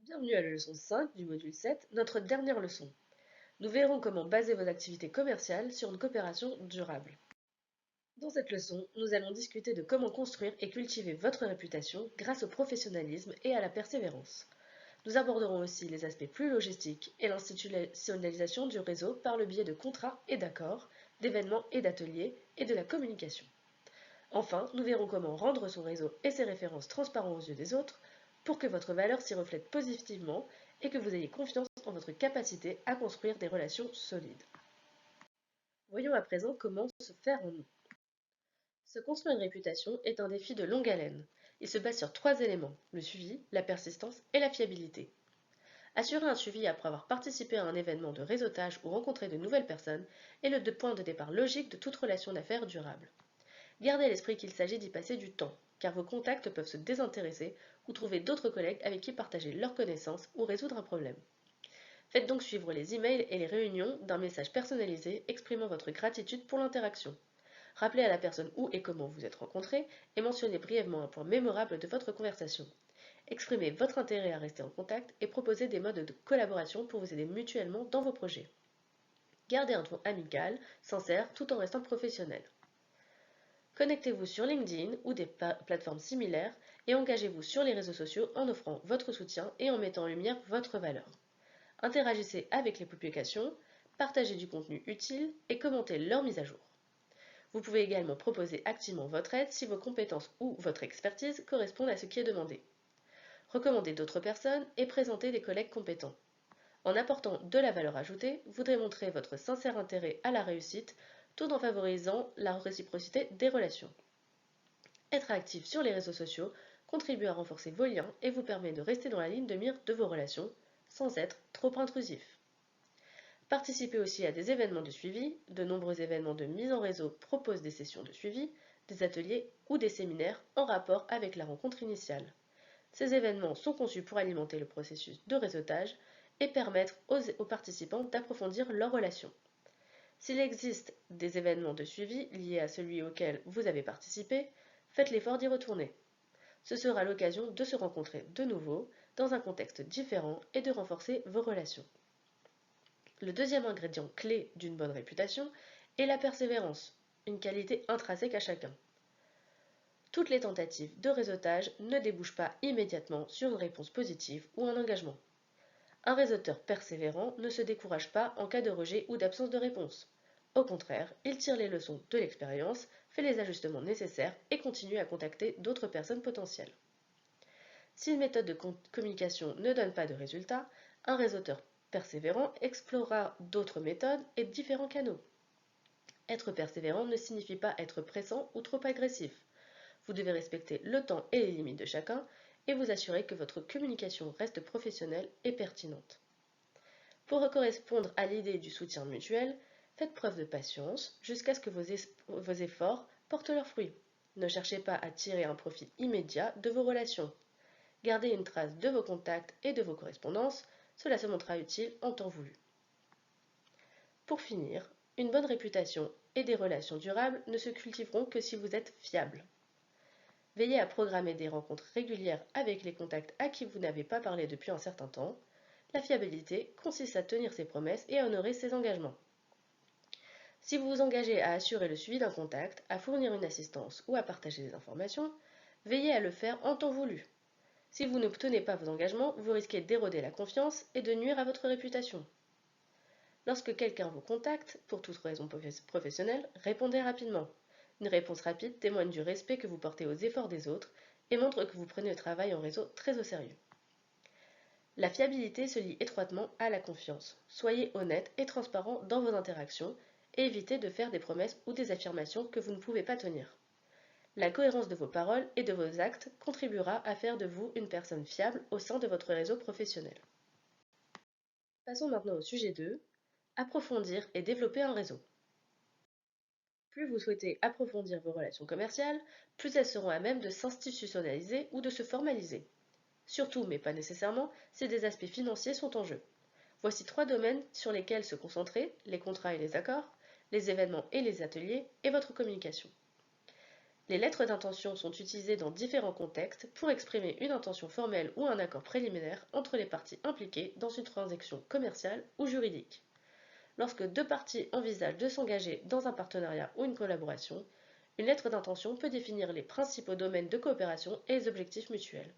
Bienvenue à la leçon 5 du module 7, notre dernière leçon. Nous verrons comment baser vos activités commerciales sur une coopération durable. Dans cette leçon, nous allons discuter de comment construire et cultiver votre réputation grâce au professionnalisme et à la persévérance. Nous aborderons aussi les aspects plus logistiques et l'institutionnalisation du réseau par le biais de contrats et d'accords, d'événements et d'ateliers et de la communication. Enfin, nous verrons comment rendre son réseau et ses références transparents aux yeux des autres pour que votre valeur s'y reflète positivement et que vous ayez confiance en votre capacité à construire des relations solides. Voyons à présent comment se faire en nous. Se construire une réputation est un défi de longue haleine. Il se base sur trois éléments, le suivi, la persistance et la fiabilité. Assurer un suivi après avoir participé à un événement de réseautage ou rencontré de nouvelles personnes est le point de départ logique de toute relation d'affaires durable. Gardez à l'esprit qu'il s'agit d'y passer du temps, car vos contacts peuvent se désintéresser ou trouver d'autres collègues avec qui partager leurs connaissances ou résoudre un problème. Faites donc suivre les emails et les réunions d'un message personnalisé exprimant votre gratitude pour l'interaction. Rappelez à la personne où et comment vous êtes rencontrés et mentionnez brièvement un point mémorable de votre conversation. Exprimez votre intérêt à rester en contact et proposez des modes de collaboration pour vous aider mutuellement dans vos projets. Gardez un ton amical, sincère, tout en restant professionnel. Connectez-vous sur LinkedIn ou des plateformes similaires et engagez-vous sur les réseaux sociaux en offrant votre soutien et en mettant en lumière votre valeur. Interagissez avec les publications, partagez du contenu utile et commentez leurs mises à jour. Vous pouvez également proposer activement votre aide si vos compétences ou votre expertise correspondent à ce qui est demandé. Recommandez d'autres personnes et présentez des collègues compétents. En apportant de la valeur ajoutée, vous démontrez votre sincère intérêt à la réussite tout en favorisant la réciprocité des relations. Être actif sur les réseaux sociaux contribue à renforcer vos liens et vous permet de rester dans la ligne de mire de vos relations sans être trop intrusif. Participez aussi à des événements de suivi. De nombreux événements de mise en réseau proposent des sessions de suivi, des ateliers ou des séminaires en rapport avec la rencontre initiale. Ces événements sont conçus pour alimenter le processus de réseautage et permettre aux participants d'approfondir leurs relations. S'il existe des événements de suivi liés à celui auquel vous avez participé, faites l'effort d'y retourner. Ce sera l'occasion de se rencontrer de nouveau dans un contexte différent et de renforcer vos relations. Le deuxième ingrédient clé d'une bonne réputation est la persévérance, une qualité intrinsèque à chacun. Toutes les tentatives de réseautage ne débouchent pas immédiatement sur une réponse positive ou un engagement. Un réseauteur persévérant ne se décourage pas en cas de rejet ou d'absence de réponse. Au contraire, il tire les leçons de l'expérience, fait les ajustements nécessaires et continue à contacter d'autres personnes potentielles. Si une méthode de communication ne donne pas de résultat, un réseauteur persévérant explorera d'autres méthodes et différents canaux. Être persévérant ne signifie pas être pressant ou trop agressif. Vous devez respecter le temps et les limites de chacun et vous assurer que votre communication reste professionnelle et pertinente. Pour correspondre à l'idée du soutien mutuel, faites preuve de patience jusqu'à ce que vos efforts portent leurs fruits. Ne cherchez pas à tirer un profit immédiat de vos relations. Gardez une trace de vos contacts et de vos correspondances, cela se montrera utile en temps voulu. Pour finir, une bonne réputation et des relations durables ne se cultiveront que si vous êtes fiable. Veillez à programmer des rencontres régulières avec les contacts à qui vous n'avez pas parlé depuis un certain temps. La fiabilité consiste à tenir ses promesses et à honorer ses engagements. Si vous vous engagez à assurer le suivi d'un contact, à fournir une assistance ou à partager des informations, veillez à le faire en temps voulu. Si vous ne tenez pas vos engagements, vous risquez d'éroder la confiance et de nuire à votre réputation. Lorsque quelqu'un vous contacte, pour toute raison professionnelle, répondez rapidement. Une réponse rapide témoigne du respect que vous portez aux efforts des autres et montre que vous prenez le travail en réseau très au sérieux. La fiabilité se lie étroitement à la confiance. Soyez honnête et transparent dans vos interactions et évitez de faire des promesses ou des affirmations que vous ne pouvez pas tenir. La cohérence de vos paroles et de vos actes contribuera à faire de vous une personne fiable au sein de votre réseau professionnel. Passons maintenant au sujet 2, approfondir et développer un réseau. Plus vous souhaitez approfondir vos relations commerciales, plus elles seront à même de s'institutionnaliser ou de se formaliser. Surtout, mais pas nécessairement, si des aspects financiers sont en jeu. Voici trois domaines sur lesquels se concentrer, les contrats et les accords, les événements et les ateliers, et votre communication. Les lettres d'intention sont utilisées dans différents contextes pour exprimer une intention formelle ou un accord préliminaire entre les parties impliquées dans une transaction commerciale ou juridique. Lorsque deux parties envisagent de s'engager dans un partenariat ou une collaboration, une lettre d'intention peut définir les principaux domaines de coopération et les objectifs mutuels.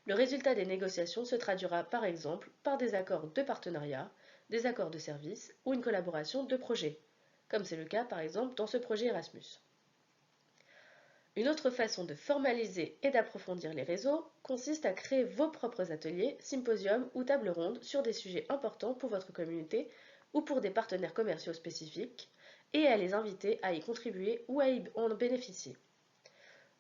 Le résultat des négociations se traduira par exemple par des accords de partenariat, des accords de service ou une collaboration de projet, comme c'est le cas par exemple dans ce projet Erasmus. Une autre façon de formaliser et d'approfondir les réseaux consiste à créer vos propres ateliers, symposiums ou tables rondes sur des sujets importants pour votre communauté ou pour des partenaires commerciaux spécifiques et à les inviter à y contribuer ou à y en bénéficier.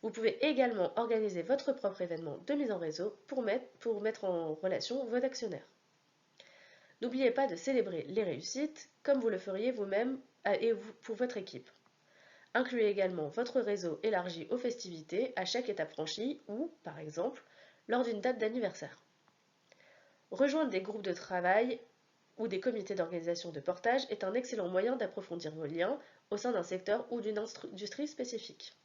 Vous pouvez également organiser votre propre événement de mise en réseau pour mettre en relation vos actionnaires. N'oubliez pas de célébrer les réussites comme vous le feriez vous-même et pour votre équipe. Incluez également votre réseau élargi aux festivités à chaque étape franchie ou, par exemple, lors d'une date d'anniversaire. Rejoindre des groupes de travail ou des comités d'organisation de portage est un excellent moyen d'approfondir vos liens au sein d'un secteur ou d'une industrie spécifique.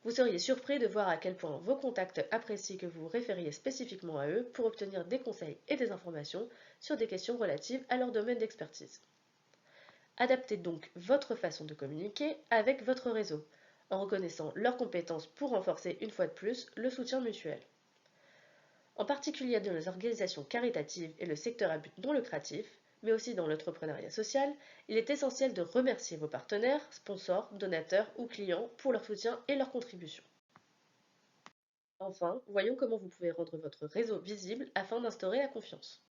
Vous seriez surpris de voir à quel point vos contacts apprécient que vous vous référiez spécifiquement à eux pour obtenir des conseils et des informations sur des questions relatives à leur domaine d'expertise. Adaptez donc votre façon de communiquer avec votre réseau, en reconnaissant leurs compétences pour renforcer une fois de plus le soutien mutuel. En particulier dans les organisations caritatives et le secteur à but non lucratif, mais aussi dans l'entrepreneuriat social, il est essentiel de remercier vos partenaires, sponsors, donateurs ou clients pour leur soutien et leur contribution. Enfin, voyons comment vous pouvez rendre votre réseau visible afin d'instaurer la confiance.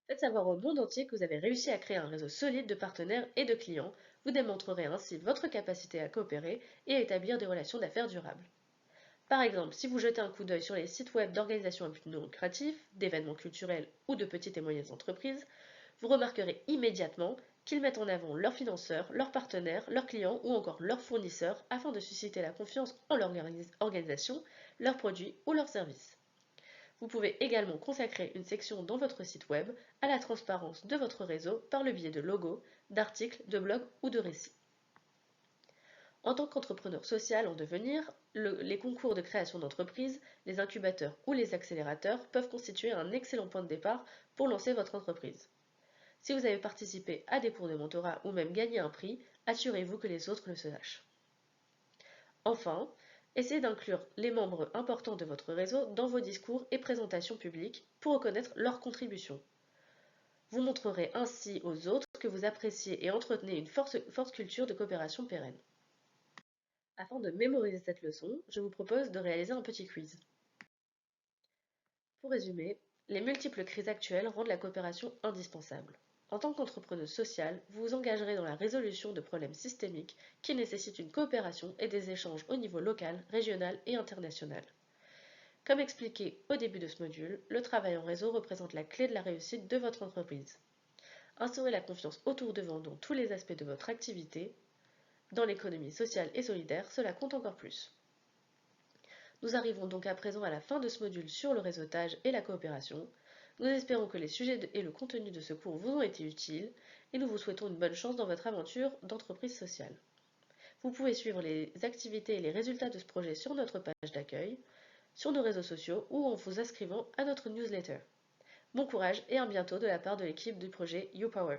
Faites savoir au monde entier que vous avez réussi à créer un réseau solide de partenaires et de clients. Vous démontrerez ainsi votre capacité à coopérer et à établir des relations d'affaires durables. Par exemple, si vous jetez un coup d'œil sur les sites web d'organisations à but non lucratif, d'événements culturels ou de petites et moyennes entreprises, vous remarquerez immédiatement qu'ils mettent en avant leurs financeurs, leurs partenaires, leurs clients ou encore leurs fournisseurs afin de susciter la confiance en leur organisation, leurs produits ou leurs services. Vous pouvez également consacrer une section dans votre site web à la transparence de votre réseau par le biais de logos, d'articles, de blogs ou de récits. En tant qu'entrepreneur social en devenir, les concours de création d'entreprise, les incubateurs ou les accélérateurs peuvent constituer un excellent point de départ pour lancer votre entreprise. Si vous avez participé à des cours de mentorat ou même gagné un prix, assurez-vous que les autres le sachent. Enfin, essayez d'inclure les membres importants de votre réseau dans vos discours et présentations publiques pour reconnaître leur contribution. Vous montrerez ainsi aux autres que vous appréciez et entretenez une forte culture de coopération pérenne. Afin de mémoriser cette leçon, je vous propose de réaliser un petit quiz. Pour résumer, les multiples crises actuelles rendent la coopération indispensable. En tant qu'entrepreneuse sociale, vous vous engagerez dans la résolution de problèmes systémiques qui nécessitent une coopération et des échanges au niveau local, régional et international. Comme expliqué au début de ce module, le travail en réseau représente la clé de la réussite de votre entreprise. Instaurez la confiance autour de vous dans tous les aspects de votre activité. Dans l'économie sociale et solidaire, cela compte encore plus. Nous arrivons donc à présent à la fin de ce module sur le réseautage et la coopération. Nous espérons que les sujets et le contenu de ce cours vous ont été utiles et nous vous souhaitons une bonne chance dans votre aventure d'entreprise sociale. Vous pouvez suivre les activités et les résultats de ce projet sur notre page d'accueil, sur nos réseaux sociaux ou en vous inscrivant à notre newsletter. Bon courage et à bientôt de la part de l'équipe du projet YouPower.